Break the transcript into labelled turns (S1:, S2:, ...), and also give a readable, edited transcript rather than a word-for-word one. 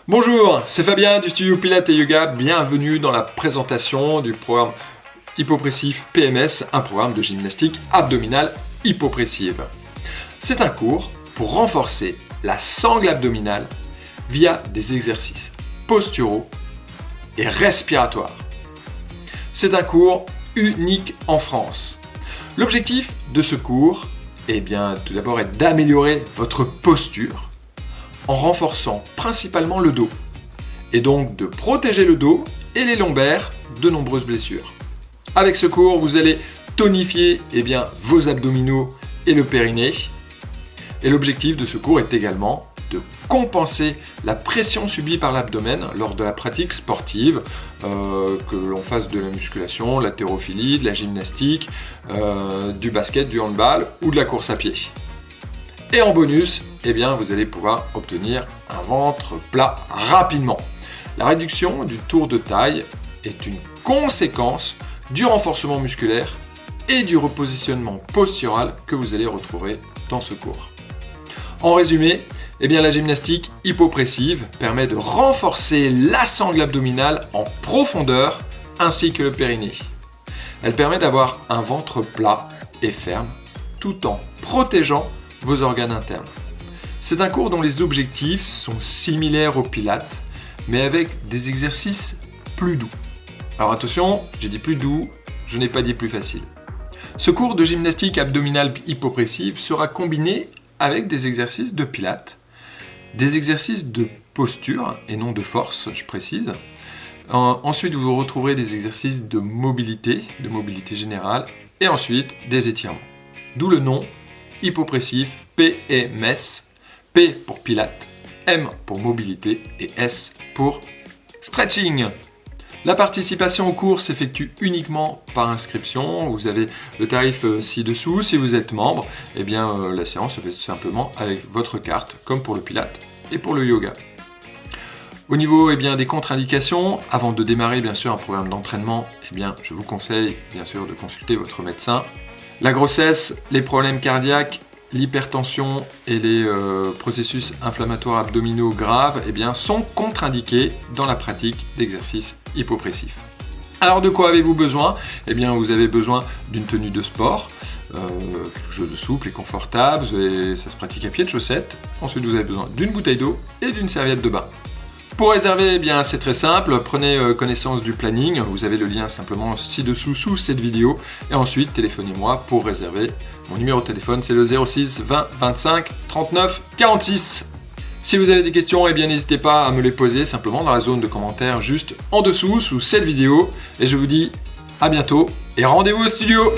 S1: Bonjour, c'est Fabien du studio Pilates et Yoga. Bienvenue dans la présentation du programme hypopressif PMS, un programme de gymnastique abdominale hypopressive. C'est un cours pour renforcer la sangle abdominale via des exercices posturaux et respiratoires. C'est un cours unique en France. L'objectif de ce cours, tout d'abord est d'améliorer votre posture en renforçant principalement le dos et donc de protéger le dos et les lombaires de nombreuses blessures. Avec ce cours, vous allez tonifier vos abdominaux et le périnée. Et l'objectif de ce cours est également de compenser la pression subie par l'abdomen lors de la pratique sportive, que l'on fasse de la musculation, l'haltérophilie, de la gymnastique, du basket, du handball ou de la course à pied. Et en bonus, vous allez pouvoir obtenir un ventre plat rapidement. La réduction du tour de taille est une conséquence du renforcement musculaire et du repositionnement postural que vous allez retrouver dans ce cours. En résumé, la gymnastique hypopressive permet de renforcer la sangle abdominale en profondeur ainsi que le périnée. Elle permet d'avoir un ventre plat et ferme tout en protégeant vos organes internes. C'est un cours dont les objectifs sont similaires au Pilates, mais avec des exercices plus doux. Alors attention, j'ai dit plus doux, je n'ai pas dit plus facile. Ce cours de gymnastique abdominale hypopressive sera combiné avec des exercices de Pilates, des exercices de posture et non de force, je précise. Ensuite, vous retrouverez des exercices de mobilité générale, et ensuite des étirements. D'où le nom hypopressif PMS, P pour Pilates, M pour mobilité et S pour stretching. La participation au cours s'effectue uniquement par inscription. Vous avez le tarif ci-dessous. Si vous êtes membre, la séance se fait simplement avec votre carte, comme pour le Pilates et pour le yoga. Au niveau des contre-indications, avant de démarrer bien sûr un programme d'entraînement, je vous conseille bien sûr de consulter votre médecin. La grossesse, les problèmes cardiaques, l'hypertension et les processus inflammatoires abdominaux graves sont contre-indiqués dans la pratique d'exercices hypopressifs. Alors de quoi avez-vous besoin ? Vous avez besoin d'une tenue de sport, quelque chose de souple et confortable, ça se pratique à pied de chaussettes. Ensuite vous avez besoin d'une bouteille d'eau et d'une serviette de bain. Pour réserver, c'est très simple, prenez connaissance du planning, vous avez le lien simplement ci-dessous sous cette vidéo, et ensuite téléphonez-moi pour réserver. Mon numéro de téléphone c'est le 06 20 25 39 46. Si vous avez des questions, n'hésitez pas à me les poser simplement dans la zone de commentaires juste en dessous sous cette vidéo, et je vous dis à bientôt et rendez-vous au studio.